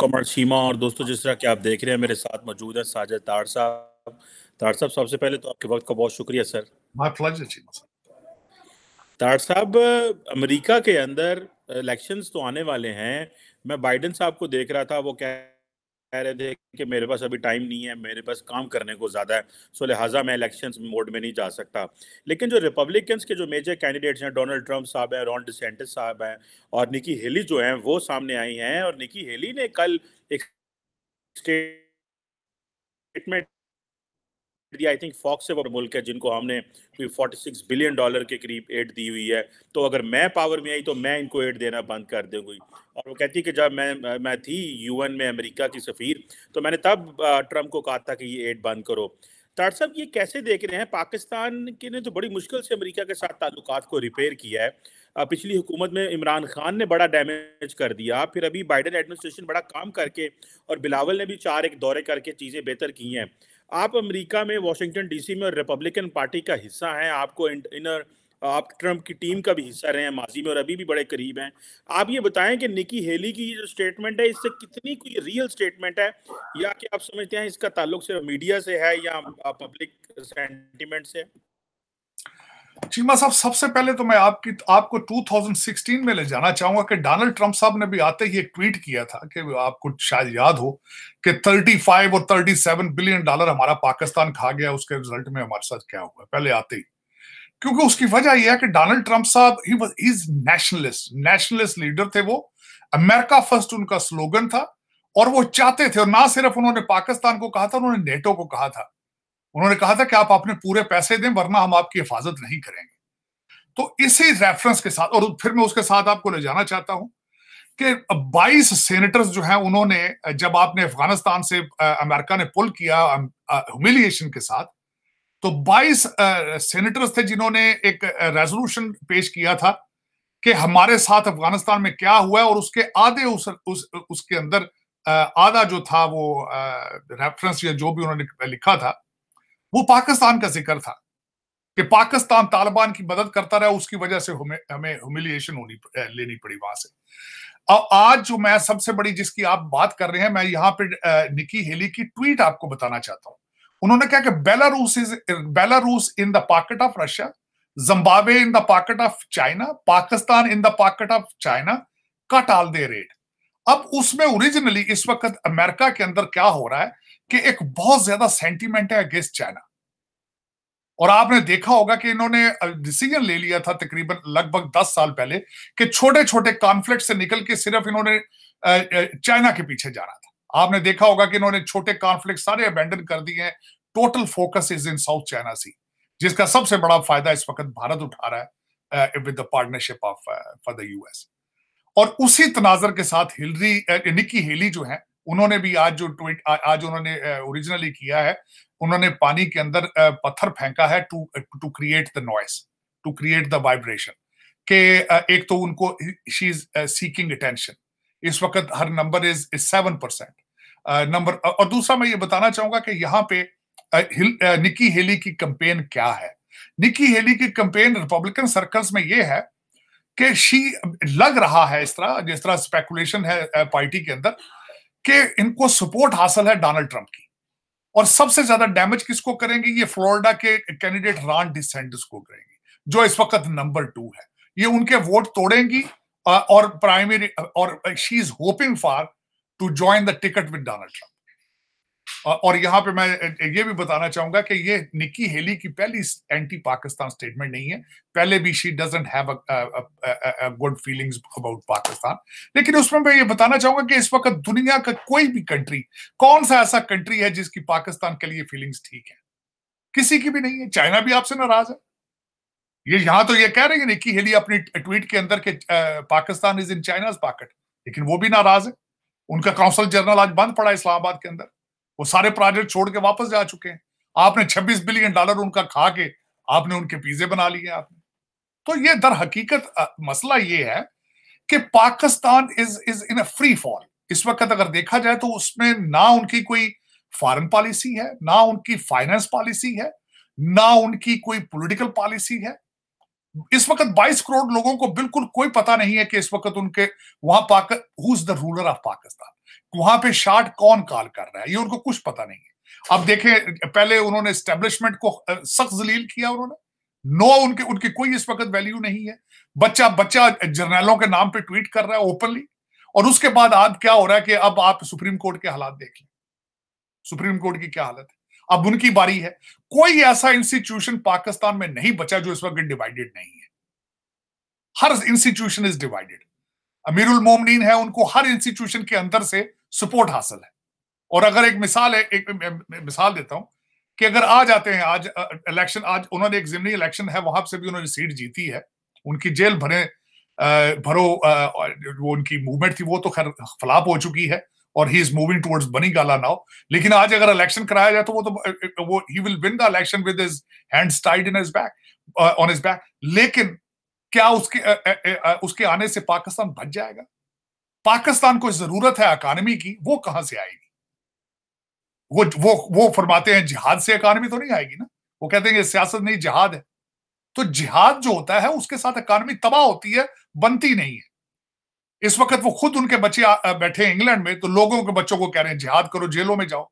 कमर सीमा और दोस्तों, जिस तरह कि आप देख रहे हैं मेरे साथ मौजूद है साजिद तार साहब। तार साहब, सबसे पहले तो आपके वक्त का बहुत शुक्रिया सर। My pleasure Cheema. तार साहब, अमेरिका के अंदर इलेक्शंस तो आने वाले हैं। मैं बाइडेन साहब को देख रहा था, वो कह रहे थे कि मेरे पास अभी टाइम नहीं है, मेरे पास काम करने को ज़्यादा है, सो लिहाजा मैं इलेक्शंस मोड में नहीं जा सकता। लेकिन जो रिपब्लिकन्स के जो मेजर कैंडिडेट्स हैं, डोनाल्ड ट्रंप साहब हैं, रॉन डिसेंटिस साहब हैं और निकी हेली जो हैं, वो सामने आई हैं। और निकी हेली ने कल एक स्टेटमेंट दिया। आई थिंक फॉक्स से वो मुल्क है जिनको हमने कोई $46 बिलियन के करीब एड दी हुई है। तो अगर मैं पावर में आई तो मैं इनको एड देना बंद कर दूंगी। और वो कहती है कि जब मैं थी यूएन में अमेरिका की सफीर, तो मैंने तब ट्रंप को कहा था कि ये एड बंद करो। तार साहब, ये कैसे देख रहे हैं? पाकिस्तान के ने तो बड़ी मुश्किल से अमेरिका के साथ ताल्लुकात को रिपेयर किया है। पिछली हुकूमत में इमरान खान ने बड़ा डैमेज कर दिया, फिर अभी बाइडेन एडमिनिस्ट्रेशन बड़ा काम करके और बिलावल ने भी 4 एक दौरे करके चीज़ें बेहतर की हैं। आप अमेरिका में वाशिंगटन डीसी में और रिपब्लिकन पार्टी का हिस्सा हैं, आपको इनर आप ट्रंप की टीम का भी हिस्सा रहे हैं माजी में और अभी भी बड़े करीब हैं। आप ये बताएं कि निकी हेली की जो स्टेटमेंट है, इससे कितनी कोई रियल स्टेटमेंट है, या कि आप समझते हैं इसका ताल्लुक सिर्फ मीडिया से है या पब्लिक सेंटिमेंट से? चीमा साहब, सबसे पहले तो मैं आपको 2016 में ले जाना चाहूंगा कि डोनाल्ड ट्रंप साहब ने भी आते ही एक ट्वीट किया था कि आपको शायद याद हो कि 35 और $37 बिलियन हमारा पाकिस्तान खा गया। उसके रिजल्ट में हमारे साथ क्या हुआ पहले आते ही, क्योंकि उसकी वजह यह है कि डोनाल्ड ट्रंप साहब ही इज नेशनलिस्ट लीडर थे। वो अमेरिका फर्स्ट उनका स्लोगन था और वो चाहते थे, और ना सिर्फ उन्होंने पाकिस्तान को कहा था, उन्होंने नेटो को कहा था। उन्होंने कहा था कि आप अपने पूरे पैसे दें वरना हम आपकी हिफाजत नहीं करेंगे। तो इसी रेफरेंस के साथ, और फिर मैं उसके साथ आपको ले जाना चाहता हूं कि 22 सेनेटर्स जो हैं, उन्होंने जब आपने अफगानिस्तान से अमेरिका ने पुल किया ह्यूमिलिएशन के साथ, तो 22 सेनेटर्स थे जिन्होंने एक रेजोल्यूशन पेश किया था कि हमारे साथ अफगानिस्तान में क्या हुआ है, और उसके आधे उसके अंदर आधा जो था वो रेफरेंस या जो भी उन्होंने लिखा था वो पाकिस्तान का जिक्र था कि पाकिस्तान तालिबान की मदद करता रहा, उसकी वजह से हमें ह्यूमिलिएशन लेनी पड़ी वहां से। अब आज जो मैं सबसे बड़ी जिसकी आप बात कर रहे हैं, मैं यहाँ पे निकी हेली की ट्वीट आपको बताना चाहता हूं। उन्होंने कहा कि Belarus in the pocket of Russia, Zimbabwe in the pocket of China, Pakistan in the pocket of China, cut all their aid. अब उसमें ओरिजिनली इस वक्त अमेरिका के अंदर क्या हो रहा है कि एक बहुत ज्यादा सेंटीमेंट है अगेंस्ट चाइना, और आपने देखा होगा कि इन्होंने डिसीजन ले लिया था तकरीबन लगभग 10 साल पहले कि छोटे छोटे कॉन्फ्लिक्ट से निकल के सिर्फ इन्होंने चाइना के पीछे जाना था। आपने देखा होगा कि इन्होंने छोटे कॉन्फ्लिक्ट सारे अबेंडन कर दिए हैं। Total focus is in South China Sea, जिसका सबसे बड़ा फायदा इस वक्त भारत उठा रहा है with the partnership of for the US. और उसी तनाजर के साथ निकी हेली जो है, उन्होंने भी आज जो ट्वीट आज उन्होंने ओरिजिनली किया है, उन्होंने पानी के अंदर पत्थर फेंका है to create the noise, to create the vibration के एक तो उनको शी इज सीकिंग अटेंशन। इस वक्त हर नंबर इज 7% नंबर। और दूसरा मैं ये बताना चाहूंगा कि यहाँ पे निकी हेली की कैंपेन क्या है। निकी हेली की कैंपेन रिपब्लिकन सर्कल्स में ये है कि लग रहा है इस तरह, जिस तरह स्पेकुलेशन है पार्टी के अंदर, कि इनको सपोर्ट हासिल है डोनाल्ड ट्रंप की। और सबसे ज्यादा डैमेज किसको करेंगे? ये फ्लोरिडा के कैंडिडेट रॉन डिसेंटिस को करेंगी, जो इस वक्त नंबर 2 है। ये उनके वोट तोड़ेंगी और प्राइमरी, और she is hoping for to join the ticket with Donald Trump. और यहाँ पे मैं ये भी बताना चाहूंगा कि ये निकी हेली की पहली एंटी पाकिस्तान स्टेटमेंट नहीं है। पहले भी she doesn't have good feelings about Pakistan. लेकिन उसमें मैं ये बताना चाहूंगा कि इस वक्त दुनिया का कोई भी कंट्री, कौन सा ऐसा कंट्री है जिसकी पाकिस्तान के लिए फीलिंग्स ठीक है? किसी की भी नहीं है। चाइना भी आपसे नाराज है। ये यहां तो ये कह रहे हैं निकी हेली अपनी ट्वीट के अंदर के Pakistan is in China's pocket, लेकिन वो भी नाराज है। उनका काउंसिल जनरल आज बंद पड़ा इस्लामाबाद के अंदर। वो सारे प्रोजेक्ट छोड़ के वापस जा चुके हैं। आपने $26 बिलियन उनका खा के आपने उनके पिज्जे बना लिए आपने। तो ये दर हकीकत मसला ये है कि Pakistan is in a free fall. इस वक्त अगर देखा जाए तो उसमें ना उनकी कोई फॉरेन पॉलिसी है, ना उनकी फाइनेंस पॉलिसी है, ना उनकी कोई पॉलिटिकल पॉलिसी है। इस वक्त 22 करोड़ लोगों को बिल्कुल कोई पता नहीं है कि इस वक्त उनके वहां who is the ruler of Pakistan, वहां पे शाट कौन कॉल कर रहा है, ये उनको कुछ पता नहीं है। अब देखें, पहले उन्होंने एस्टेब्लिशमेंट को सख्त जलील किया उन्होंने, नो उनके उनकी कोई इस वक्त वैल्यू नहीं है। बच्चा बच्चा जर्नलों के नाम पे ट्वीट कर रहा है ओपनली, और उसके बाद आज क्या हो रहा है कि अब आप सुप्रीम कोर्ट के हालात देख लें, सुप्रीम कोर्ट की क्या हालत है। अब उनकी बारी है। कोई ऐसा इंस्टीट्यूशन पाकिस्तान में नहीं बचा जो इस वक्त डिवाइडेड नहीं है। हर इंस्टीट्यूशन इज डिवाइडेड। अमीरुल मोमिनीन है, उनको हर इंस्टीट्यूशन के अंदर से सपोर्ट हासिल है। और अगर एक मिसाल है, एक मिसाल देता हूं कि अगर आ जाते हैं आज इलेक्शन, आज उन्होंने एक जिमनी इलेक्शन है, वहां से भी उन्होंने सीट जीती है, उनकी जेल भरो वो उनकी मूवमेंट थी वो तो खैर फ्लॉप हो चुकी है, और ही इज मूविंग टुवर्ड्स बनी गाला नाउ। लेकिन आज अगर इलेक्शन कराया जाए तो वो he will win the election with his hands tied in his back, on his back. लेकिन क्या उसके आने से पाकिस्तान बच जाएगा? पाकिस्तान को जरूरत है इकोनॉमी की, वो कहां से आएगी? वो फरमाते हैं जिहाद से इकोनॉमी तो नहीं आएगी ना, वो कहते हैं ये सियासत नहीं जिहाद है। तो जिहाद जो होता है उसके साथ इकोनॉमी तबाह होती है, बनती नहीं है। इस वक्त वो खुद उनके बच्चे बैठे इंग्लैंड में, तो लोगों के बच्चों को कह रहे हैं जिहाद करो, जेलों में जाओ।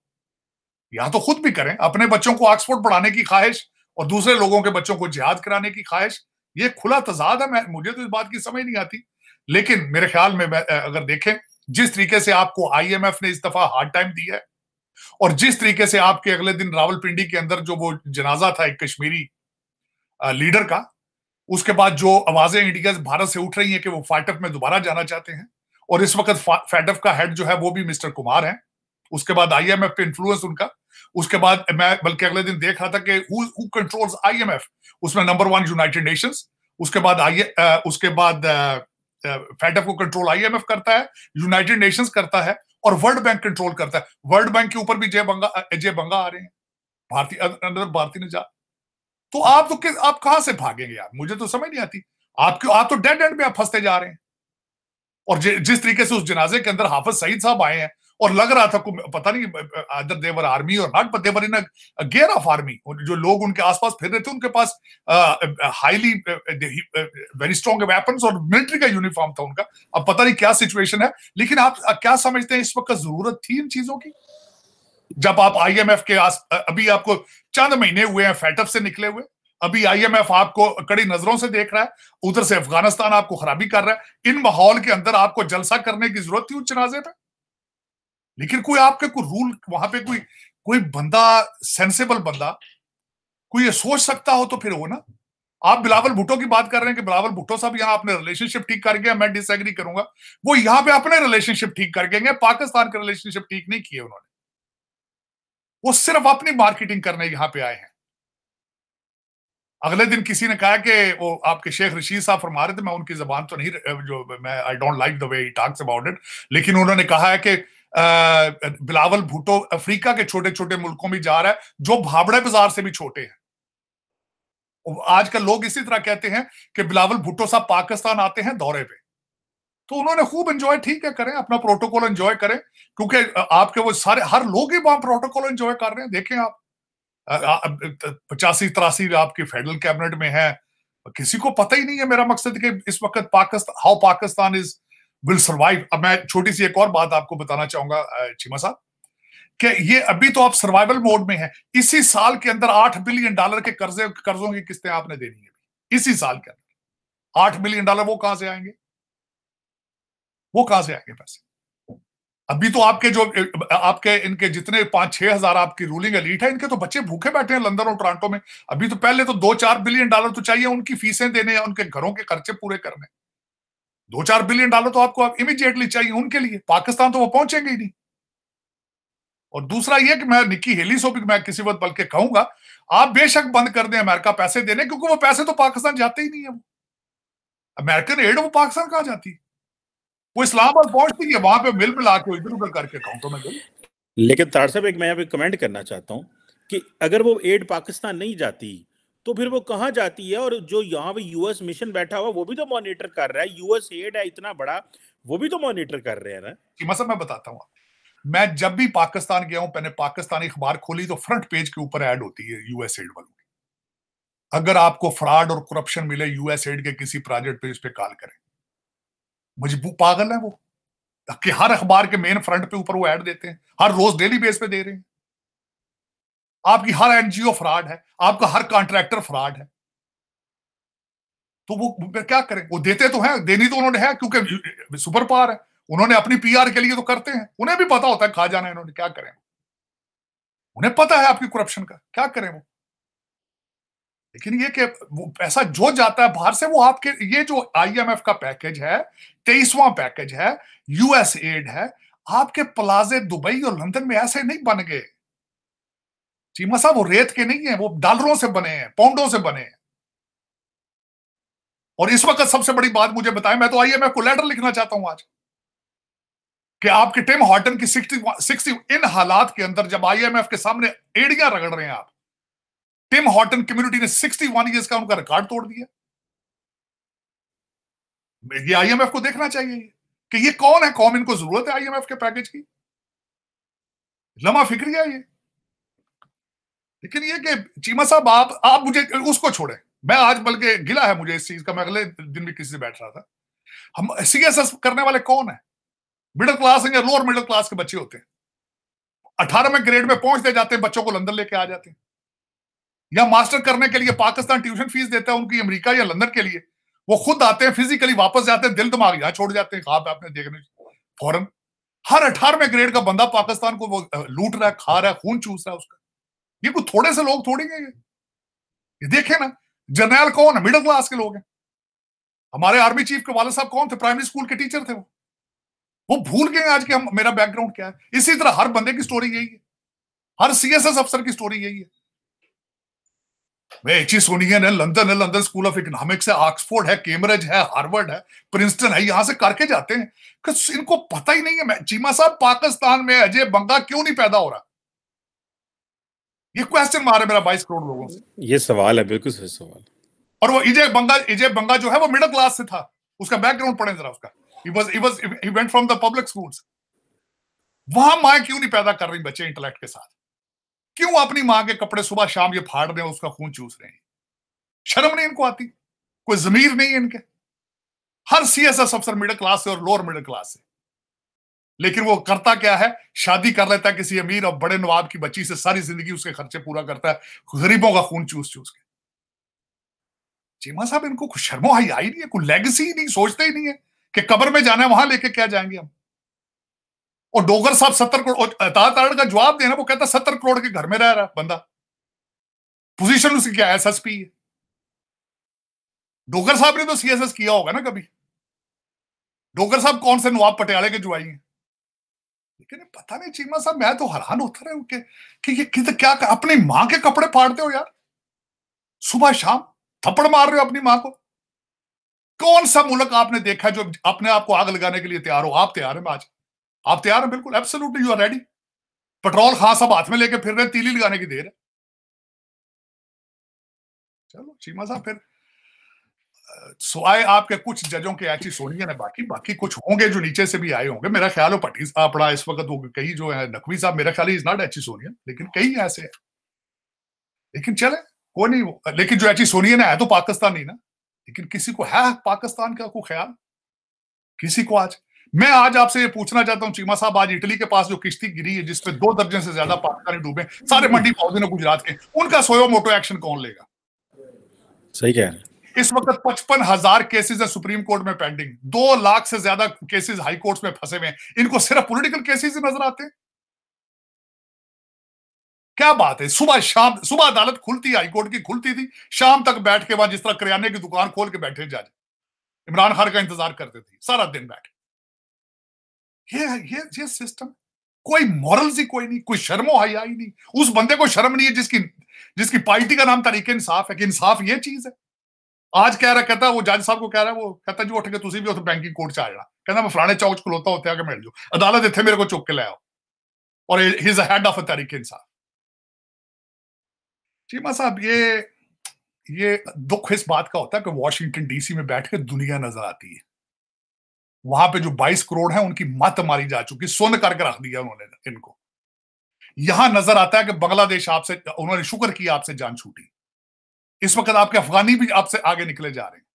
या तो खुद भी करें, अपने बच्चों को ऑक्सफोर्ड पढ़ाने की ख्वाहिश और दूसरे लोगों के बच्चों को जिहाद कराने की ख्वाहिश, ये खुला तजाद है। मुझे तो इस बात की समझ नहीं आती। लेकिन मेरे ख्याल में अगर देखें, जिस तरीके से आपको IMF ने इस दफा हार्ड टाइम दिया है, और जिस तरीके से आपके अगले दिन रावलपिंडी के अंदर जो वो जनाजा था एक कश्मीरी लीडर का, उसके बाद जो आवाजें इंडिया भारत से उठ रही हैं कि वो फाटफ में दोबारा जाना चाहते हैं, और इस वक्त फाटफ का हेड जो है वो भी मिस्टर कुमार है। उसके बाद IMF पे इन्फ्लुएंस उनका। उसके बाद मैं बल्कि अगले दिन देख रहा था कि हु कंट्रोल्स IMF, उसमें नंबर 1 यूनाइटेड नेशंस, उसके बाद फाटफ को कंट्रोल IMF करता है, यूनाइटेड नेशंस करता है, और वर्ल्ड बैंक कंट्रोल करता है। वर्ल्ड बैंक के ऊपर भी जय बंगा आ रहे हैं, भारतीय निजात। तो आप कहां से भागेंगे यार? मुझे तो समझ नहीं आती। आप तो डेड एंड में आप फंसते जा रहे हैं। और जिस तरीके से उस जनाजे के अंदर हाफिज सईद साहब आए हैं, और लग रहा था पता नहीं अदर देवर आर्मी और not, but they're in a gear of army. जो लोग उनके आसपास फिर रहे थे, उनके पास हाईली वेरी स्ट्रॉन्ग वेपन्स और मिलिट्री का यूनिफॉर्म था उनका। अब पता नहीं क्या सिचुएशन है, लेकिन आप क्या समझते हैं इस वक्त जरूरत थी इन चीजों की? जब आप IMF के अभी आपको चंद महीने हुए हैं फैटफ से निकले हुए, अभी IMF आपको कड़ी नजरों से देख रहा है, उधर से अफगानिस्तान आपको खराबी कर रहा है। इन माहौल के अंदर आपको जलसा करने की जरूरत थी उस जनाजे पे? लेकिन कोई आपके कोई रूल वहां पे कोई बंदा, सेंसेबल बंदा, कोई ये सोच सकता हो तो फिर हो ना। आप बिलावल भुट्टो की बात कर रहे हैं कि बिलावल भुट्टो साहब यहाँ अपने रिलेशनशिप ठीक कर गए, मैं डिसएग्री करूंगा। वो यहाँ पे अपने रिलेशनशिप ठीक कर गए, पाकिस्तान के रिलेशनशिप ठीक नहीं किए उन्होंने। वो सिर्फ अपनी मार्केटिंग करने यहां पे आए हैं। अगले दिन किसी ने कहा कि वो आपके शेख रशीद साहब फरमा रहे थे, मैं उनकी जबान तो नहीं, जो मैं I don't like the way he talks about it, लेकिन उन्होंने कहा है कि बिलावल भुट्टो अफ्रीका के छोटे छोटे मुल्कों में जा रहा है जो भाबड़े बाजार से भी छोटे हैं। आजकल लोग इसी तरह कहते हैं कि बिलावल भुट्टो साहब पाकिस्तान आते हैं दौरे पे, तो उन्होंने खूब एंजॉय, ठीक है, करें अपना प्रोटोकॉल एंजॉय करें, क्योंकि आपके वो सारे हर लोग ही वहां प्रोटोकॉल एंजॉय कर रहे हैं। देखें आप 85-83 आपकी फेडरल कैबिनेट में है, किसी को पता ही नहीं है। मेरा मकसद कि इस वक्त Pakistan, how Pakistan is will survive. अब मैं छोटी सी एक और बात आपको बताना चाहूंगा चीमा साहब, कि ये अभी तो आप सर्वाइवल मोड में है। इसी साल के अंदर $8 बिलियन के कर्जों की किस्तें आपने देनी है। इसी साल के अंदर $8 बिलियन, वो कहां से आएंगे? वो कहां से आएंगे पैसे? अभी तो आपके इनके जितने 5-6 हजार आपकी रूलिंग एलीट है, इनके तो बच्चे भूखे बैठे हैं लंदन और टोरंटो में। अभी तो पहले तो $2-4 बिलियन तो चाहिए उनकी फीसें देने या उनके घरों के खर्चे पूरे करने। $2-4 बिलियन तो आपको इमीडिएटली चाहिए उनके लिए। पाकिस्तान तो वो पहुंचेंगे ही नहीं। और दूसरा ये कि मैं निक्की हेली से भी मैं किसी वक्त बल्कि कहूंगा, आप बेशक बंद कर दें अमेरिका पैसे देने, क्योंकि वो पैसे तो पाकिस्तान जाते ही नहीं है। अमेरिकन एड वो पाकिस्तान कहां जाती है? वो इस्लामाबाद पहुंचती है, वहां पे मिल मिला के इधर उधर करके अकाउंटों में गई। लेकिन तार साहब, एक मैं यहाँ पे कमेंट करना चाहता हूँ कि अगर वो एड पाकिस्तान नहीं जाती तो फिर वो कहाँ जाती है? और जो यहाँ पे US मिशन बैठा हुआ वो भी तो मॉनिटर कर रहा है। US एड है इतना बड़ा, वो भी तो मॉनिटर कर रहे हैं ना। मतलब मैं बताता हूँ, मैं जब भी पाकिस्तान गया हूं, मैंने पाकिस्तानी अखबार खोली तो फ्रंट पेज के ऊपर ऐड होती है US एड वालों की। अगर आपको फ्रॉड और करप्शन मिले यूएस एड के किसी प्रोजेक्ट पे, इस पे कॉल करें। मजबूर पागल है वो कि हर अखबार के मेन फ्रंट पे ऊपर वो ऐड देते हैं, हर रोज डेली बेस पे दे रहे हैं। आपकी हर एनजीओ फ्रॉड है, आपका हर कॉन्ट्रैक्टर फ्रॉड है। तो वो क्या करें? वो देते तो हैं, देनी तो उन्होंने है क्योंकि सुपर पावर है, उन्होंने अपनी पीआर के लिए तो करते हैं, उन्हें भी पता होता है खा जाना है इन्होंने, क्या करें? उन्हें पता है आपकी करप्शन का, क्या करें वो? लेकिन ये कि वो पैसा जो जाता है बाहर से, वो आपके ये जो आईएमएफ का पैकेज है, 23वां पैकेज है, यूएस एड है, आपके प्लाजे दुबई और लंदन में ऐसे नहीं बन गए चीमा साहब, वो रेत के नहीं है, वो डॉलरों से बने हैं, पाउंडों से बने हैं। और इस वक्त सबसे बड़ी बात मुझे बताएं, मैं तो आईएमएफ को लेटर लिखना चाहता हूं आज कि आपके टिम हॉर्टन की 60 इन हालात के अंदर जब आईएमएफ के सामने एड़ियां रगड़ रहे हैं आप, टिम हॉर्टन कम्युनिटी ने 61 ईयर्स का उनका रिकॉर्ड तोड़ दिया। ये आईएमएफ को देखना चाहिए कि ये कौन है कौम, इनको जरूरत है आईएमएफ के पैकेज की, लम्हा फिक्रिया ये। लेकिन ये कि चीमा साहब आप मुझे उसको छोड़े, मैं आज बल्कि गिला है मुझे इस चीज का, मैं अगले दिन भी किसी से बैठ रहा था, हम सीएसएस करने वाले कौन है? मिडिल क्लास या लोअर मिडिल क्लास के बच्चे होते हैं, 18वें ग्रेड में पहुंचते जाते हैं, बच्चों को लंदन लेके आ जाते हैं, या मास्टर करने के लिए पाकिस्तान ट्यूशन फीस देता है उनकी अमेरिका या लंदन के लिए, वो खुद आते हैं, फिजिकली वापस जाते हैं, दिल दिमाग यहां छोड़ जाते हैं, खाब आपने देखने फौरन। हर 18वें ग्रेड का बंदा पाकिस्तान को वो लूट रहा है, खा रहा है, खून चूस रहा है उसका। ये कोई थोड़े से लोग थोड़ी हैं ये देखे ना, जर्नैल कौन है? मिडिल क्लास के लोग हैं। हमारे आर्मी चीफ के वाले साहब कौन थे? प्राइमरी स्कूल के टीचर थे वो भूल गए आज के हम, मेरा बैकग्राउंड क्या है। इसी तरह हर बंदे की स्टोरी यही है, हर सीएसएस अफसर की स्टोरी यही है। एच सोनियन है, लंदन है, लंदन स्कूल ऑफ इकोनॉमिक्स है, ऑक्सफोर्ड है, कैम्ब्रिज है, हार्वर्ड है, प्रिंसटन है, यहां से करके जाते हैं। इनको पता ही नहीं है चीमा साहब, पाकिस्तान में अजय बंगा क्यों नहीं पैदा हो रहा? ये क्वेश्चन मारे मेरा 22 करोड़ लोगों से। ये सवाल है, बिल्कुल सही सवाल। और वो अजय बंगा जो है वो मिडिल क्लास से था, उसका बैकग्राउंड पढ़े जरा उसका, he went from the public schools। वहां मां क्यों नहीं पैदा कर रही बच्चे इंटेलेक्ट के साथ? क्यों अपनी मां के कपड़े सुबह शाम ये फाड़ रहे हैं, उसका खून चूस रहे हैं? शर्म नहीं इनको आती? कोई जमीर नहीं है इनके? हर सीएसएस अफसर मिडिल क्लास से और लोअर मिडिल क्लास से, लेकिन वो करता क्या है? शादी कर लेता है किसी अमीर और बड़े नवाब की बच्ची से, सारी जिंदगी उसके खर्चे पूरा करता है, गरीबों का खून चूस चूस के। चीमा साहब इनको कुछ शर्मो हया ही नहीं है, कोई लेगेसी ही नहीं, सोचते ही नहीं है कि कब्र में जाना है, वहां लेके क्या जाएंगे हम। और डोगर साहब 70 करोड़ ताड़ का जवाब देना, वो कहता 70 करोड़ के घर में रह रहा बंदा, पोजीशन उसकी क्या एसएसपी है। डोगर साहब ने तो सीएसएस किया होगा ना कभी? डोगर साहब कौन से नवाब पटियाले के जुआई हैं? लेकिन पता नहीं चीमा साहब, मैं तो हैरान होता रहा कि ये क्या अपनी मां के कपड़े फाड़ते हो यार, सुबह शाम थप्पड़ मार रहे हो अपनी मां को। कौन सा मुल्क आपने देखा जो अपने आप को आग लगाने के लिए तैयार हो? आप तैयार हैं आज? आप तैयार हैं? बिल्कुल, absolutely you are ready. Petrol Khan सब हाथ में लेके फिर रहे, तीली लगाने की देर है। चलो चीमा साहब, फिर सुआए आपके कुछ जजों के ऐसी सोनियन है, बाकी कुछ होंगे जो नीचे से भी आए होंगे। मेरा ख्याल है पटी पड़ा इस वक्त वो कई जो है नकवी साहब, मेरा ख्याल इज नॉट ऐसी सोनियन, लेकिन कई ऐसे है। लेकिन चले कोई नहीं, लेकिन जो ऐसी सोनियन है तो पाकिस्तानी ना, लेकिन किसी को है पाकिस्तान का कोई ख्याल? किसी को आज मैं आज आपसे ये पूछना चाहता हूं चीमा साहब, आज इटली के पास जो किश्ती गिरी है जिसमें 2 दर्जन से ज्यादा पाकिस्तानी डूबे, सारे मंडी मौजूद है गुजरात के, उनका सोयो मोटो एक्शन कौन लेगा? सही कह रहे हैं। इस वक्त 55,000 केसेस है सुप्रीम कोर्ट में पेंडिंग, 2 लाख से ज्यादा केसेस हाई कोर्ट में फंसे हुए, इनको सिर्फ पॉलिटिकल केसेस ही नजर आते हैं। क्या बात है? सुबह अदालत खुलती, हाईकोर्ट की खुलती थी, शाम तक बैठ के वहां जिस तरह किराने की दुकान खोल के बैठे जज इमरान खान का इंतजार करते थे सारा दिन बैठ। ये सिस्टम, कोई मॉरल्स ही कोई नहीं, कोई शर्मो हया ही नहीं। उस बंदे को शर्म नहीं है जिसकी पार्टी का नाम तरीके इंसाफ है, कि इंसाफ ये चीज है। आज कह रहा, कहता वो जज साहब को कह रहा है, वो कहता जी उठ के तुसी भी उस बैंकिंग कोर्ट से आ जाना, कहता मैं फलाने चौक खलोता होते आके मिल जाओ, अदालत इतने मेरे को चुक के ले आओ, और he is head of a तरीके इंसाफ। चीमा साहब ये दुख इस बात का होता है कि वॉशिंगटन डीसी में बैठ के दुनिया नजर आती है, वहां पे जो 22 करोड़ है उनकी मत मारी जा चुकी, सुन करके रख दिया उन्होंने इनको। यहां नजर आता है कि बांग्लादेश आपसे, उन्होंने शुक्र किया आपसे जान छूटी। इस वक्त आपके अफगानी भी आपसे आगे निकले जा रहे हैं।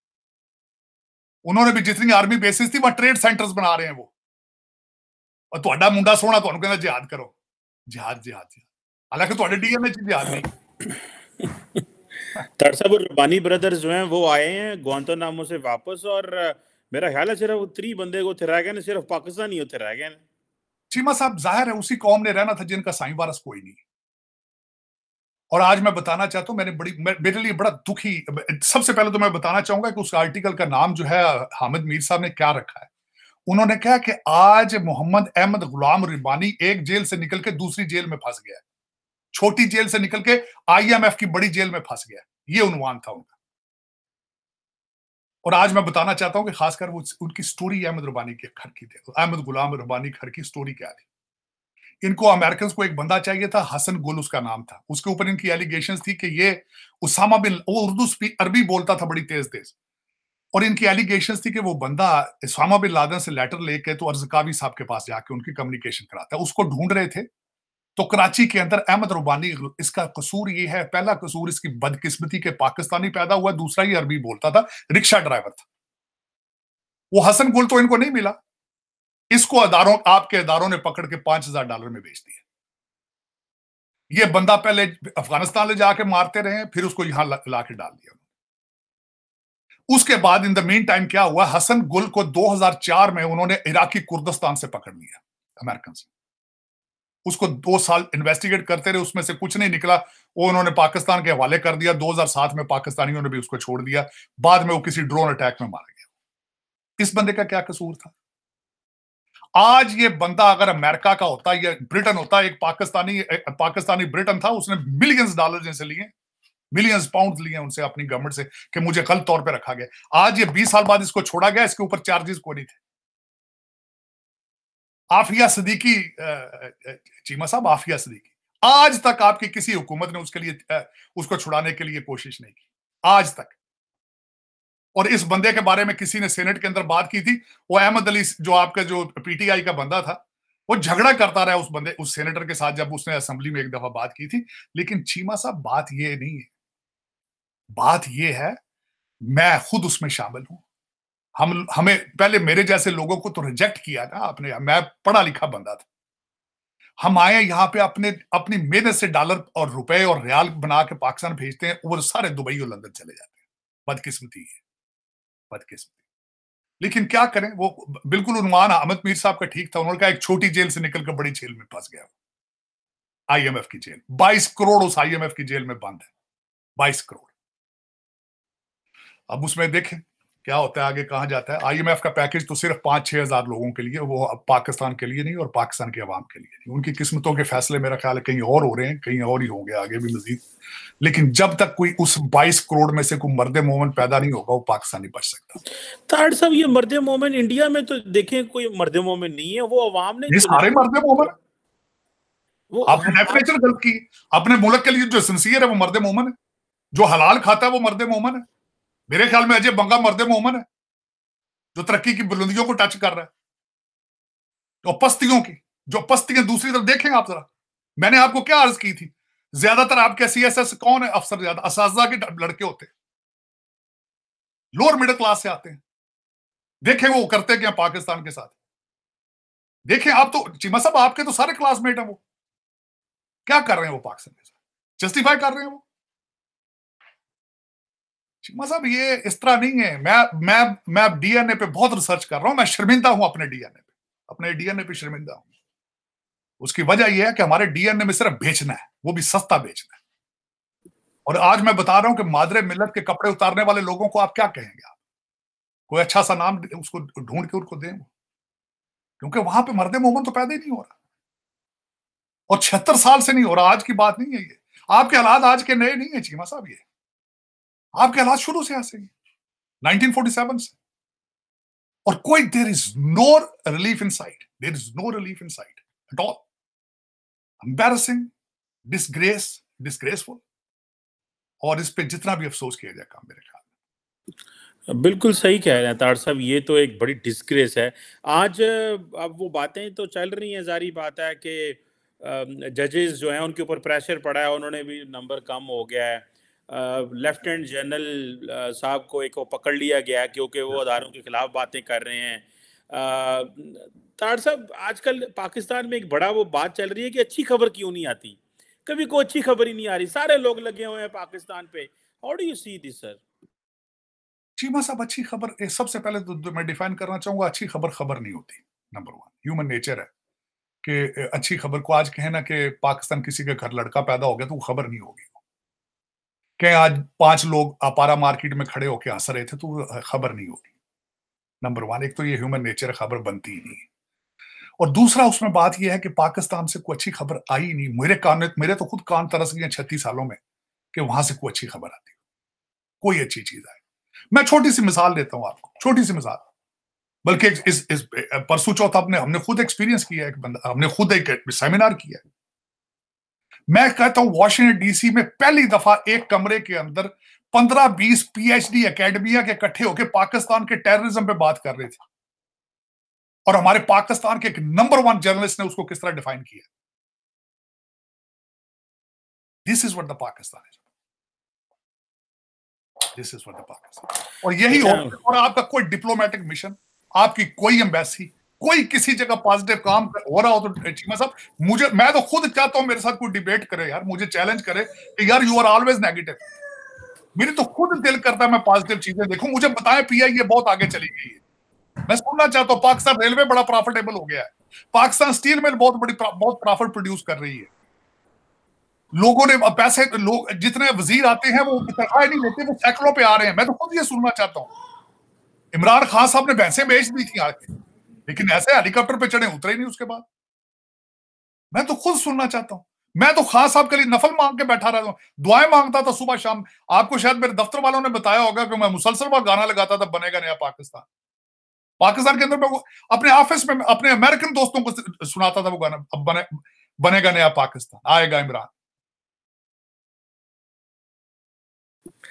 उन्होंने भी जितनी आर्मी बेसिस थी वह ट्रेड सेंटर्स बना रहे हैं वो। और ਤੁਹਾਡਾ ਮੁੰਡਾ ਸੋਹਣਾ ਤੁਹਾਨੂੰ ਕਹਿੰਦਾ जिहाद करो, जिहाद जिहाद जिहाद, हालांकि ਤੁਹਾਡੇ डीएनए ਚ जिहाद नहीं। तार साहब, रब्बानी ब्रदर्स जो हैं वो आए हैं ग्वांतानामो से वापस, और मेरा ख्याल है सिर्फ 3 बंदे को थे रह गए, सिर्फ पाकिस्तानी होते रह गए। चीमा साहब, जाहिर है उसी कौम ने रहना था जिनका साईं वारस कोई नहीं। और आज मैं बताना चाहता हूं, मेरे लिए बड़ा दुखी, सबसे पहले तो मैं बताना चाहूंगा कि उस आर्टिकल का नाम जो है हामिद मीर साहब ने क्या रखा है। उन्होंने कहा कि आज मोहम्मद अहमद गुलाम रब्बानी एक जेल से निकल के दूसरी जेल में फंस गया, छोटी जेल से निकल के आईएमएफ की बड़ी जेल में फंस गया, ये उन्वान था उनका। और आज मैं बताना चाहता हूं कि खासकर वो उनकी स्टोरी अहमद रब्बानी के घर की थी, अहमद गुलाम रब्बानी घर की स्टोरी क्या थी। इनको अमेरिकन को एक बंदा चाहिए था, हसन गुल उसका नाम था। उसके ऊपर इनकी एलिगेशंस थी कि ये उसामा बिन, वो उर्दू अरबी बोलता था बड़ी तेज तेज, और इनकी एलिगेशंस थी कि वो बंदा उसामा बिन लादेन से लेटर लेके तो अर्ज़कावी साहब के पास जाके उनकी कम्युनिकेशन कराता है। उसको ढूंढ रहे थे तो कराची के अंदर अहमद रब्बानी, इसका कसूर ये है, पहला कसूर इसकी बदकिस्मती के पाकिस्तानी पैदा हुआ, दूसरा ही अरबी बोलता था, रिक्शा ड्राइवर था। वो हसन गुल तो इनको नहीं मिला, इसको आपके इदारों ने पकड़ के $5000 में बेच दिया। ये बंदा पहले अफगानिस्तान ले जाके मारते रहे, फिर उसको यहां ला के डाल दिया। उसके बाद इन द मीन टाइम क्या हुआ, हसन गुल को 2004 में उन्होंने इराकी कुर्दिस्तान से पकड़ लिया अमेरिकन से। उसको 2 साल इन्वेस्टिगेट करते रहे, उसमें से कुछ नहीं निकला, वो उन्होंने पाकिस्तान के हवाले कर दिया। 2007 में पाकिस्तानियों ने भी उसको छोड़ दिया, बाद में वो किसी ड्रोन अटैक में मारा गया। इस बंदे का क्या कसूर था? आज ये बंदा अगर अमेरिका का होता या ब्रिटेन होता, एक पाकिस्तानी ब्रिटेन था, उसने मिलियंस डॉलर जैसे लिए, मिलियंस पाउंड लिए उनसे अपनी गवर्नमेंट से कि मुझे गलत तौर पे रखा गया। आज ये 20 साल बाद इसको छोड़ा गया, इसके ऊपर चार्जेस कोई नहीं थे। आफिया सदीकी, चीमा साहब, आफिया सदीकी, आज तक आपकी किसी हुकूमत ने उसके लिए उसको छुड़ाने के लिए कोशिश नहीं की, आज तक। और इस बंदे के बारे में किसी ने सेनेट के अंदर बात की थी, वो अहमद अली जो आपका जो पीटीआई का बंदा था, वो झगड़ा करता रहा उस सेनेटर के साथ जब उसने असेंबली में एक दफा बात की थी। लेकिन चीमा साहब, बात ये नहीं है, बात ये है मैं खुद उसमें शामिल हूं। हमें पहले मेरे जैसे लोगों को तो रिजेक्ट किया ना आपने, मैं पढ़ा लिखा बंदा था। हम आए यहाँ पे अपनी मेहनत से डॉलर और रुपए और रियाल बना के पाकिस्तान भेजते हैं, वो सारे दुबई और लंदन चले जाते हैं। बदकिस्मती है, बदकिस्मती। लेकिन क्या करें, वो बिल्कुल उन्वान अहमद मीर साहब का ठीक था। उन्होंने कहा एक छोटी जेल से निकल कर बड़ी जेल में फंस गया, आईएमएफ की जेल। 22 करोड़ उस आईएमएफ की जेल में बंद है, 22 करोड़। अब उसमें देखें क्या होता है आगे, कहां जाता है। आईएमएफ का पैकेज तो सिर्फ 5-6 हजार लोगों के लिए, वो पाकिस्तान के लिए नहीं और पाकिस्तान के अवाम के लिए नहीं। उनकी किस्मतों के फैसले मेरा ख्याल है कहीं और हो रहे हैं, कहीं और ही होंगे आगे भी मजीद। लेकिन जब तक कोई उस 22 करोड़ में से कोई मर्द मोमिन पैदा नहीं होगा, वो पाकिस्तान नहीं बच सकता। ताड़ साहब, ये मर्द मोमिन इंडिया में तो देखें कोई मर्द मोमिन नहीं है, वो अवाम ने, ये सारे मर्द मोमिन, वो आपने डेफिनेशन गलत की। अपने मुल्क के लिए जो सिंसियर है वो मर्द मोमिन है, जो हलाल खाता है वो मर्द मोमिन है। मेरे ख्याल में अजय बंगा मर्द मोमिन है, जो तरक्की की बुलंदियों को टच कर रहा है, और जो पस्तियां दूसरी तरफ देखें आप जरा। मैंने आपको क्या अर्ज की थी, ज्यादातर आपके सीएसएस कौन है अफसर, ज्यादा असातिज़ा के लड़के होते हैं, लोअर मिडिल क्लास से आते हैं। देखें वो करते क्या पाकिस्तान के साथ। देखें आप तो चीमा साहब, आपके तो सारे क्लासमेट हैं, वो क्या कर रहे हैं वो पाकिस्तान के साथ, जस्टिफाई कर रहे हैं वो। चीमा साहब, ये इस तरह नहीं है। मैं डीएनए पे बहुत रिसर्च कर रहा हूं, मैं शर्मिंदा हूं अपने डीएनए पे शर्मिंदा हूं। उसकी वजह यह है कि हमारे डीएनए में सिर्फ बेचना है, वो भी सस्ता बेचना है। और आज मैं बता रहा हूं कि मादरे मिल्लत के कपड़े उतारने वाले लोगों को आप क्या कहेंगे? आप कोई अच्छा सा नाम उसको ढूंढ के उनको दें, क्योंकि वहां पे मर्द मोमन तो पैदा ही नहीं हो रहा, और 76 साल से नहीं हो रहा। आज की बात नहीं है ये। आपके हालात आज के नए नहीं है चीमा साहब, ये आपके हालात शुरू से ऐसे ही 1947 से। और कोई there is no relief in sight, there is no relief in sight at all. Embarrassing, disgraceful, और इस पे जितना भी अफसोस किया जाए कम, मेरे ख्याल में। बिल्कुल सही कह रहे हैं ताड़ साहब, ये तो एक बड़ी डिस्ग्रेस है। आज अब वो बातें तो चल रही हैं, जारी बात है कि जजेस जो हैं उनके ऊपर प्रेशर पड़ा है, उन्होंने भी नंबर कम हो गया है। लेफ्टिनेंट जनरल साहब को एक वो पकड़ लिया गया क्योंकि वो अदारों के खिलाफ बातें कर रहे हैं। तार साहब, आजकल पाकिस्तान में एक बड़ा वो बात चल रही है कि अच्छी खबर क्यों नहीं आती, कभी कोई अच्छी खबर ही नहीं आ रही, सारे लोग लगे हुए हैं पाकिस्तान पे। How do you see this sir? Cheema साहब, अच्छी खबर सबसे पहले तो मैं डिफाइन करना चाहूंगा, अच्छी खबर खबर नहीं होती। नंबर वन, ह्यूमन नेचर है कि अच्छी खबर को आज कहे ना कि पाकिस्तान किसी के घर लड़का पैदा हो गया तो वो खबर नहीं होगी। कि आज 5 लोग अपारा मार्केट में खड़े होकर हंस रहे थे तो वो खबर नहीं होगी। नंबर वन, एक तो ये ह्यूमन नेचर है, खबर बनती ही नहीं। और दूसरा उसमें बात यह है कि पाकिस्तान से कोई अच्छी खबर आई नहीं। मेरे तो खुद कान तरस गए 36 सालों में कि वहां से कोई अच्छी खबर आती, कोई अच्छी चीज आई। मैं छोटी सी मिसाल देता हूं आपको, छोटी सी मिसाल, बल्कि इस परसों चौथ हमने खुद एक्सपीरियंस किया, एक बंदा, हमने खुद एक सेमिनार किया। मैं कहता हूं वॉशिंगटन डीसी में पहली दफा एक कमरे के अंदर 15-20 पीएचडी एकेडमिया के इकट्ठे होकर पाकिस्तान के टेररिज्म पे बात कर रहे थे, और हमारे पाकिस्तान के एक नंबर 1 जर्नलिस्ट ने उसको किस तरह डिफाइन किया। This is what the Pakistan is, this is what the Pakistan. और यही और आपका कोई डिप्लोमेटिक मिशन, आपकी कोई एम्बेसी, कोई किसी जगह पॉजिटिव काम हो रहा हो तो चीमा साहब, मैं तो खुद चाहता हूं मेरे साथ कोई डिबेट करे यार, मुझे चैलेंज करे कि यार यू आर ऑलवेज नेगेटिव। मेरी तो खुद दिल करता है मैं पॉजिटिव चीजें देखूं, मुझे बताएं पीआईए बहुत आगे चली गई है, मैं सुनना चाहता हूं। पाकिस्तान रेलवे बड़ा प्रॉफिटेबल हो गया है, पाकिस्तान स्टील मिल बहुत प्रॉफिट प्रोड्यूस कर रही है। लोगों ने पैसे, लोग जितने वजीर आते हैं वो तनख्वाह नहीं लेते, वो सैकड़ों पे आ रहे हैं। मैं तो खुद ये सुनना चाहता हूं। इमरान खान साहब ने भैंसें बेच दी थी आके, लेकिन ऐसे हेलीकॉप्टर पे चढ़े उतरे नहीं उसके बाद। मैं तो खुद सुनना चाहता हूं। मैं तो खान साहब के लिए नफल मांग के बैठा रहता हूं, दुआएं मांगता था सुबह शाम। आपको शायद मेरे दफ्तर वालों ने बताया होगा कि मैं मुसलसल वहां गाना लगाता था, बनेगा नया पाकिस्तान। पाकिस्तान के अंदर मैं अपने ऑफिस में अपने अमेरिकन दोस्तों को सुनाता था वो गाना, अब बनेगा नया पाकिस्तान, आएगा इमरान।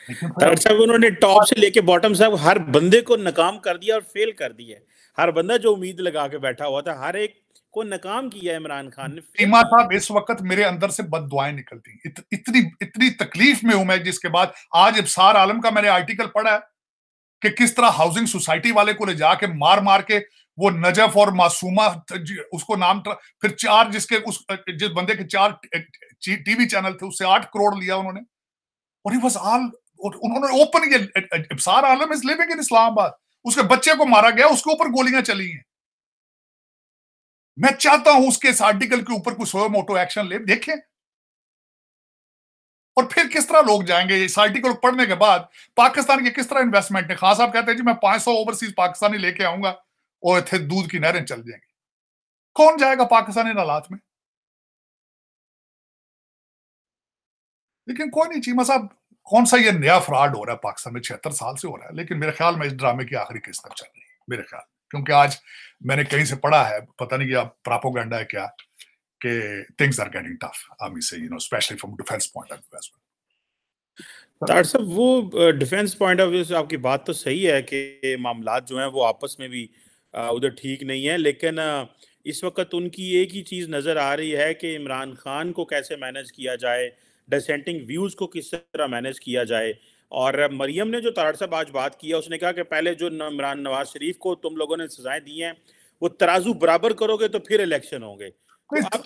साहब, उन्होंने टॉप से लेके बॉटम साहब हर बंदे को नाकाम कर दिया और फेल कर दिया। हर बंदा जो उम्मीद लगा के बैठा हुआ था, हर एक को नाकाम किया इमरान खान ने। चीमा साहब, इस वक्त मेरे अंदर से बददुआएं निकलती, इतनी तकलीफ में हूं मैं, जिसके बाद आज इब्सार आलम का मैंने आर्टिकल पढ़ा है कि किस तरह हाउसिंग सोसाइटी वाले को ले जाके मार मार के वो नजफ और मासूमा उसको नाम, फिर 4 जिस बंदे के 4 टीवी चैनल थे उससे 8 करोड़ लिया उन्होंने। और उन्होंने ओपन किया, इब्सार आलम इज लिविंग इन इस्लामाबाद, उसके बच्चे को मारा गया, उसके ऊपर गोलियां चली हैं। मैं चाहता हूं उसके इस आर्टिकल के ऊपर कुछ मोटो एक्शन ले, देखें। और फिर किस तरह लोग जाएंगे इस आर्टिकल पढ़ने के बाद, पाकिस्तान के किस तरह इन्वेस्टमेंट है। खान साहब कहते हैं जी मैं 500 ओवरसीज पाकिस्तानी लेके आऊंगा और थे दूध की नहरें चल जाएंगी। कौन जाएगा पाकिस्तान इन हालात में? लेकिन कोई नहीं चीमा साहब, कौन सा ये नया फ्रॉड हो रहा है पाकिस्तान में, 76 साल से हो रहा है। लेकिन मेरे ख्याल में इस ड्रामे की आखिरी किस्त तक चल रही है मेरे ख्याल, क्योंकि आज मैंने कहीं से पढ़ा है, पता नहीं क्या प्रोपेगेंडा है क्या, कि things are getting tough, army से, specially from defence point of view as well. तार साहब, वो डिफेंस पॉइंट ऑफ व्यू से आपकी बात तो सही है कि मामलात जो हैं वो आपस में भी उधर ठीक नहीं है, लेकिन इस वक्त उनकी एक ही चीज़ नज़र आ रही है कि इमरान खान को कैसे मैनेज किया जाए, डिसेंटिंग व्यूज़ को किस तरह मैनेज किया जाए। और मरियम ने जो तार साहब आज बात किया, उसने कहा कि पहले जो इमरान नवाज शरीफ को तुम लोगों ने सजाएं दी हैं, वो तराजू बराबर करोगे तो फिर इलेक्शन होंगे। तो आप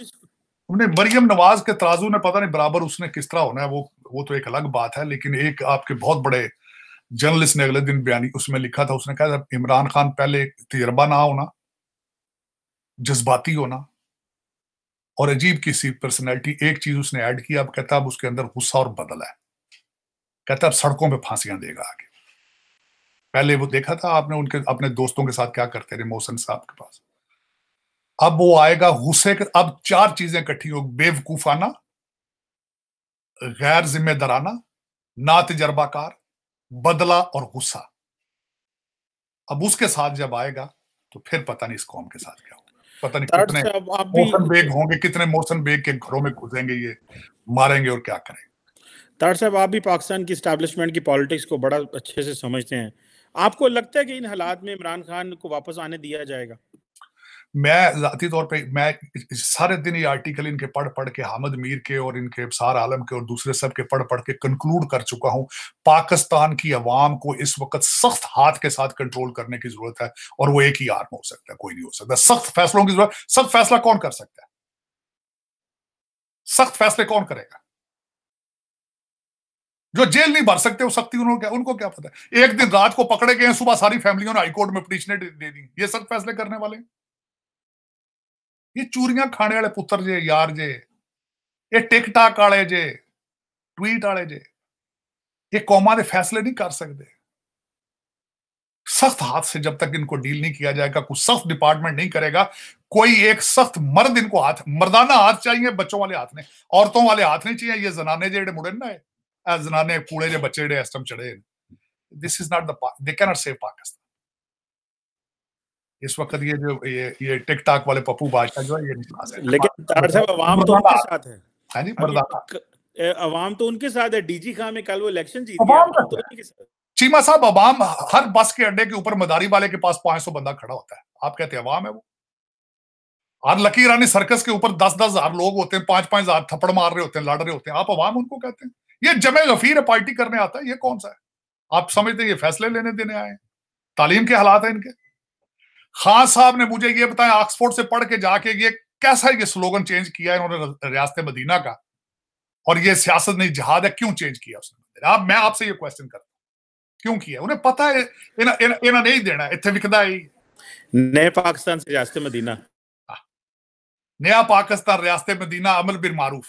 हमने मरियम नवाज के तराजू ने पता नहीं बराबर उसने किस तरह होना है, वो तो एक अलग बात है। लेकिन एक आपके बहुत बड़े जर्नलिस्ट ने अगले दिन बयानी उसमें लिखा था, उसने कहा इमरान खान पहले तजर्बा ना होना, जज्बाती होना और अजीब किसी पर्सनैलिटी। एक चीज उसने ऐड की, अब कहता अब उसके अंदर गुस्सा और बदल है, कहता अब सड़कों पे फांसियां देगा आगे। पहले वो देखा था आपने उनके अपने दोस्तों के साथ क्या करते थे मोहसिन साहब के पास, अब वो आएगा गुस्से के। अब 4 चीजें इकट्ठी हो, बेवकूफाना, गैर जिम्मेदाराना, ना तजर्बाकार, बदला और गुस्सा। अब उसके साथ जब आएगा तो फिर पता नहीं इस कौम के साथ क्या होगा, पता नहीं कितने मोहसन बेग होंगे, कितने मोहसन बेग के घरों में घुसेंगे ये, मारेंगे और क्या करेंगे। तार साहब, आप भी पाकिस्तान की एस्टैब्लिशमेंट की पॉलिटिक्स को बड़ा अच्छे से समझते हैं, आपको लगता है कि इन हालात में इमरान खान को वापस आने दिया जाएगा? मैं जाती तौर पे मैं सारे दिन ये आर्टिकल इनके पढ़ पढ़ के, हामिद मीर के और इनके सार आलम के और दूसरे सब के पढ़ पढ़ के कंक्लूड कर चुका हूं, पाकिस्तान की अवाम को इस वक्त सख्त हाथ के साथ कंट्रोल करने की जरूरत है, और वो एक ही आर्म हो सकता है, कोई नहीं हो सकता। सख्त फैसलों की जरूरत। सख्त फैसला कौन कर सकता है? सख्त फैसले कौन करेगा? जो जेल नहीं भर सकते वो सख्ती उनको क्या पता है? एक दिन रात को पकड़े गए, सुबह सारी फैमिलियों ने हाईकोर्ट में पिटीशनें दे दी, ये सख्त फैसले करने वाले? ये चूरियां खाने वाले पुत्र जे यार जे, ये टिकटाक वाले जे, ट्वीट वाले जे, ये कौमां दे फैसले नहीं कर सकते। सख्त हाथ से जब तक इनको डील नहीं किया जाएगा, कुछ सख्त डिपार्टमेंट नहीं करेगा, कोई एक सख्त मर्द इनको हाथ, मर्दाना हाथ चाहिए, बच्चों वाले हाथ नहीं, औरतों वाले हाथ नहीं चाहिए। ये जनाने जेड़े मुड़े ना है, जनाने कूड़े जे बच्चे जेड़े एस्टम चढ़े, this is not the, they can not save Pakistan. इस वक्त ये जो ये टिकटॉक वाले पप्पू बादशाह जो है ये नहीं खा सकते। लेकिन तार साहब अवाम तो उनके साथ है। हाँ जी, मर्दाना अवाम तो उनके साथ है। डीजी खान में कल वो इलेक्शन जीत गया, अवाम अवाम तो उनके साथ। चीमा साहब, अवाम हर बस के अड्डे के ऊपर मदारी वाले के पास 500 बंदा खड़ा होता है, आप कहते हैं अवाम है वो? और लकी रानी सर्कस के ऊपर 10-10 हजार लोग होते हैं, 5-5 हजार थप्पड़ मार रहे होते हैं, लड़ रहे होते हैं, आप अवाम उनको कहते हैं? ये जमे गफीर है, पार्टी करने आता है, ये कौन सा है? आप समझते हैं ये फैसले लेने देने आए? तालीम के हालात है इनके। खान साहब ने मुझे ये बताया, ऑक्सफोर्ड से पढ़ के जाके, ये कैसा ये स्लोगन चेंज किया इन्होंने रियासत मदीना का, और ये सियासत नहीं जिहाद है, क्यों चेंज किया उसने? मैं आपसे ये क्वेश्चन करता हूं, क्यों किया? उन्हें पता है इन्हें नहीं देना, इतने विकदा है नए पाकिस्तान से रियासत मदीना, नया पाकिस्तान रियासत मदीना, अमल बिन मारूफ।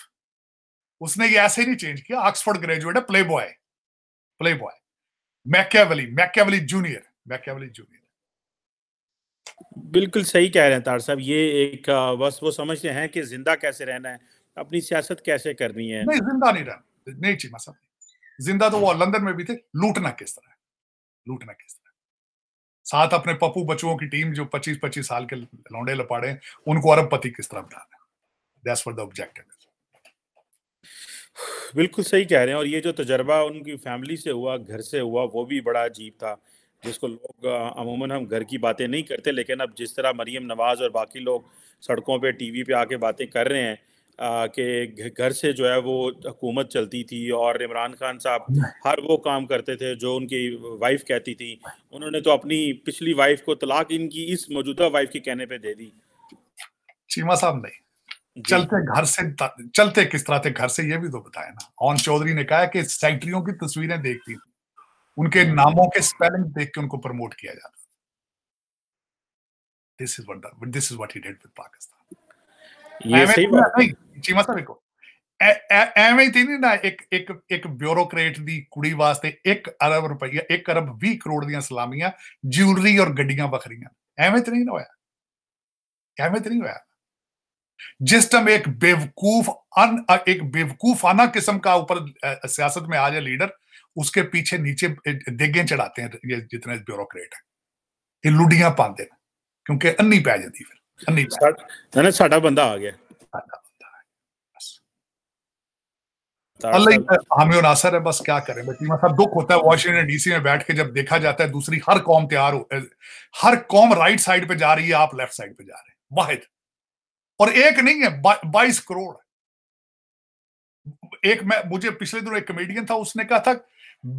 उसने ये ऐसे ही नहीं चेंज किया। ऑक्सफोर्ड ग्रेजुएट है, प्ले बॉय, मैकियावेली जूनियर। बिल्कुल सही कह रहे हैं तार साहब। ये एक बस वो समझते हैं कि जिंदा कैसे रहना है, अपनी सियासत कैसे करनी है। नहीं, जिंदा नहीं रहना, नहीं चीमा साहब, जिंदा तो वो लंदन में भी थे। लूटना किस तरह, साथ अपने पप्पू बच्चों की टीम जो 25-25 साल के लौंडे लपाड़े, उनको अरबपति किस तरह बनाना, that's what the objective is. बिल्कुल सही कह रहे हैं। और ये जो तजर्बा उनकी फैमिली से हुआ, घर से हुआ, वो भी बड़ा अजीब था, जिसको लोग अमूमन हम घर की बातें नहीं करते, लेकिन अब जिस तरह मरीम नवाज और बाकी लोग सड़कों पे टीवी पे आके बातें कर रहे हैं कि घर से जो है वो हुकूमत चलती थी और इमरान खान साहब हर वो काम करते थे जो उनकी वाइफ कहती थी। उन्होंने तो अपनी पिछली वाइफ को तलाक इनकी इस मौजूदा वाइफ के कहने पे दे दी। चीमा साहब नहीं, चलते किस तरह थे घर से, ये भी तो बताया ना। ऑन चौधरी ने कहा कि सेक्रेटरियों की तस्वीरें देखती थी, उनके नामों के स्पेलिंग देख के उनको प्रमोट किया जाता। This is what he did with Pakistan. ये सही बात है। चीमा साहब को ਐਵੇਂ ਹੀ ਨਹੀਂ ਨਾ, ਇੱਕ ਬਿਊਰੋਕਰੇਟ ਦੀ ਕੁੜੀ ਵਾਸਤੇ 1 ਅਰਬ ਰੁਪਈਆ, 1 ਅਰਬ 20 ਕਰੋੜ ਦੀਆਂ ਸਲਾਮੀਆਂ, ज्वेलरी और गड्डियां बखरियां, ਐਵੇਂ ਤੇ नहीं होया। जिस टाइम एक बेवकूफाना किस्म का ऊपर सियासत में आ जाए लीडर, उसके पीछे नीचे देगे चढ़ाते हैं ये जितने ब्यूरोक्रेट है, ये लुडियां पाते हैं, क्योंकि अन्नी पै जाती, फिर अन्नी साडा बंदा आ गया, हमें नासर है, बस क्या करें। मतलब दुख होता है वाशिंगटन डीसी में बैठ के जब देखा जाता है दूसरी हर कौम हर कौम राइट साइड पे जा रही है, आप लेफ्ट साइड पे जा रहे हैं, वाहिद। और एक नहीं है, 22 करोड़। मुझे पिछले दिनों एक कमेडियन था, उसने कहा था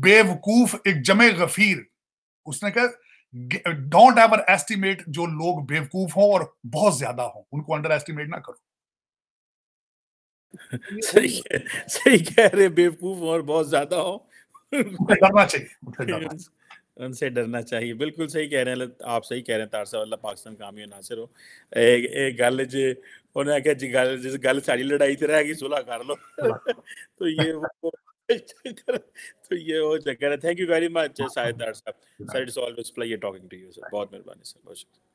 बेवकूफ एक जमे गफीर, उसने कहा डोंट एवर एस्टिमेट जो लोग बेवकूफ हों और बहुत ज्यादा हों, उनको अंडर एस्टिमेट ना करो। सही कह रहे, बेवकूफ और बहुत ज्यादा हो, डरना चाहिए, उनसे डरना चाहिए। बिल्कुल सही कह रहे हैं आप, सही कह रहे हैं तार साहब, अल्लाह पाकिस्तान कामयाब नासिर हो। एक गल जे उन्हें आख्या जी जिस गल सारी लड़ाई ते रह गई सुलह कर लो तो ये वो चक्कर है। Thank you very much Shahid तार साहब sir, it's always pleasure talking to you sir, बहुत मेहरबानी सर, बहुत शुक्रिया।